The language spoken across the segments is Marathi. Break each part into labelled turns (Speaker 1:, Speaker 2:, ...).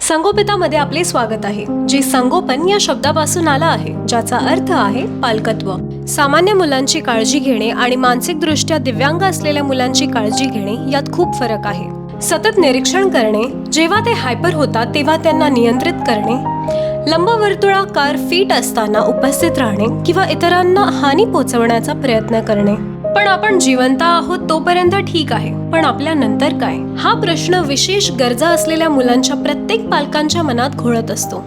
Speaker 1: संगोपनामध्ये आपले स्वागत आहे, जे संगोपन या शब्दापासून आला आहे, ज्याचा अर्थ आहे पालकत्व। सामान्य मुलांची काळजी घेणे आणि मानसिकदृष्ट्या दिव्यांग असलेल्या मुलांची काळजी घेणे यात खूप फरक आहे। सतत निरीक्षण करणे, जेव्हा ते हायपर होतात तेव्हा त्यांना नियंत्रित करणे, लंबवर्तुळाकार फिट असताना उपस्थित राहणे किंवा इतरांना हानी पोहोचवण्याचा प्रयत्न करणे। पण आपण जिवंत आहोत तोपर्यंत ठीक आहे, पण आपल्या नंतर काय, हा प्रश्न विशेष गरजा असलेल्या मुलांच्या प्रत्येक पालकांच्या मनात घोळत असतो।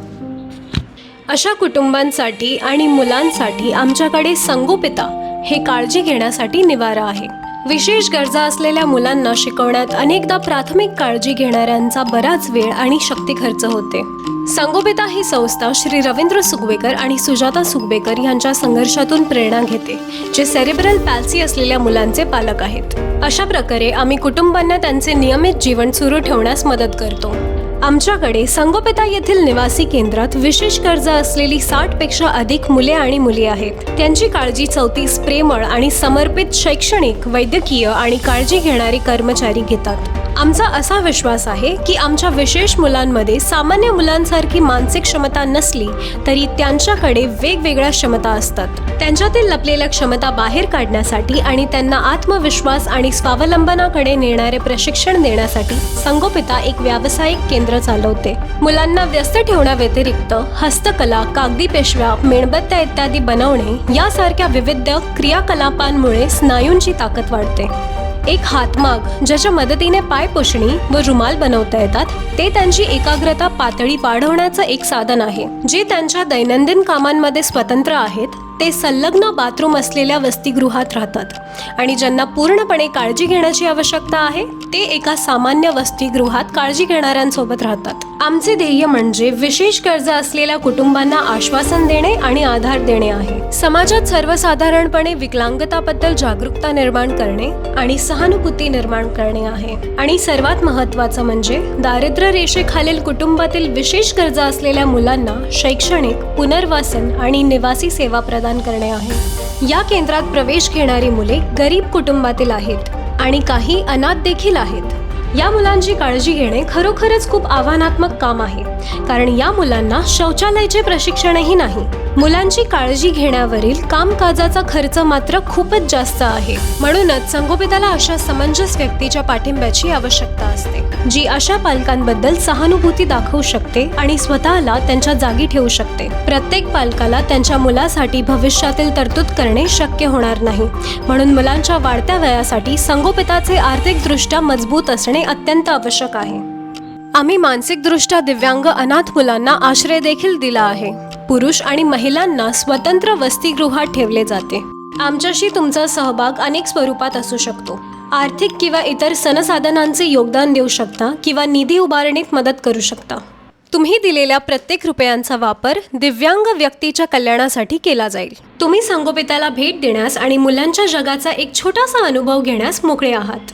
Speaker 1: अशा कुटुंबांसाठी आणि मुलांसाठी आमच्याकडे संगोपिता हे काळजी घेण्यासाठी निवारा आहे। विशेष गरजा असलेल्या मुलांना शिकवण्यात अनेकदा प्राथमिक काळजी घेणाऱ्यांचा बराच वेळ आणि शक्ती खर्च होते। संगोपिता ही संस्था श्री रवींद्र सुगवेकर आणि सुजाता सुगवेकर यांच्या संघर्षातून प्रेरणा घेते, जे सेरेब्रल पॅल्सी असलेल्या मुलांचे पालक आहेत। अशा प्रकारे आम्ही कुटुंबांना त्यांचे नियमित जीवन सुरू ठेवण्यास मदत करतो। आमच्याकडे संगोपिता येथील निवासी केंद्रात विशेष गरजा असलेली 60 पेक्षा अधिक मुले आणि मुली आहेत। त्यांची काळजी 34 प्रेमळ आणि समर्पित शैक्षणिक, वैद्यकीय आणि काळजी घेणारे कर्मचारी घेतात। आमचा असा विश्वास आहे की आमच्या विशेष मुलांमध्ये सामान्य मुलांसारखी मानसिक क्षमता नसली तरी त्यांच्याकडे वेगवेगळ्या क्षमता असतात। त्यांच्यातील लपलेल्या क्षमता बाहेर काढण्यासाठी आणि त्यांना आत्मविश्वास आणि स्वावलंबनाकडे नेणारे प्रशिक्षण देण्यासाठी संगोपिता एक व्यावसायिक केंद्र चालवते। मुलांना व्यस्त ठेवण्याव्यतिरिक्त हस्तकला, कागदी पिशव्या, मेणबत्त्या इत्यादी बनवणे यासारख्या विविध क्रियाकलापांमुळे स्नायूंची ताकद वाढते। एक हातमाग, ज्याच्या मदतीने पायपुसणी व रुमाल बनवता येतात, ते त्यांची एकाग्रता पातळी वाढवण्याचं एक साधन आहे। जे त्यांच्या दैनंदिन कामांमध्ये स्वतंत्र आहेत ते संलग्न बाथरूम असलेल्या वसतिगृहात राहतात आणि ज्यांना पूर्णपणे काळजी घेण्याची आवश्यकता आहे ते एका सामान्य वसतिगृहात काळजी घेणाऱ्यांसोबत राहतात। आमचे ध्येय म्हणजे विशेष गरजा असलेल्या कुटुंबांना आश्वासन देणे आणि आधार देणे आहे। समाजात सर्वसाधारणपणे विकलांगताबद्दल जागरूकता निर्माण करणे आणि सहानुभूती निर्माण करणे आहे। आणि सर्वात महत्त्वाचं म्हणजे दारिद्र्य रेषेखालील कुटुंबातील विशेष गरजा असलेल्या मुलांना शैक्षणिक, पुनर्वसन आणि निवासी सेवा प्रदान करणे आहे। या केंद्रात प्रवेश घेणारी मुले गरीब कुटुंबातील आहेत आणि काही अनाथ देखील आहेत। या मुलांची काळजी घेणे खरोखरच खूप आव्हानात्मक काम आहे, कारण या मुलांना शौचालयाचे प्रशिक्षणही नाही। मुलांची काळजी घेण्यावरील कामकाजाचा खर्च मात्र खूपच जास्त आहे। म्हणूनच संगोपिताला अशा समंजस व्यक्तीच्या पाठिंब्याची आवश्यकता असते, जी अशा पालकांबद्दल सहानुभूती दाखवू शकते आणि स्वतःला त्यांच्या जागी ठेवू शकते। प्रत्येक पालकाला त्यांच्या मुलासाठी भविष्यातील तरतूद करणे शक्य होणार नाही, म्हणून मुलांच्या वाढत्या वयासाठी संगोपिताचे आर्थिकदृष्ट्या मजबूत असणे अत्यंत आवश्यक आहे। आम्ही मानसिकदृष्ट्या दिव्यांग अनाथ मुलांना आश्रय देखील दिला आहे। पुरुष आणि महिलांना स्वतंत्र वसतिगृहात ठेवले जाते। आमच्याशी तुमचा सहभाग अनेक स्वरूपात असू शकतो। आर्थिक किंवा इतर संसाधनांचे योगदान देऊ शकता किंवा निधी उभारणीत मदत करू शकता। तुम्ही दिलेल्या प्रत्येक रुपयांचा वापर दिव्यांग व्यक्तीच्या कल्याणासाठी केला जाईल। तुम्ही संगोपिताला भेट देण्यास आणि मुलांच्या जगाचा एक छोटासा अनुभव घेण्यास मोकळे आहात।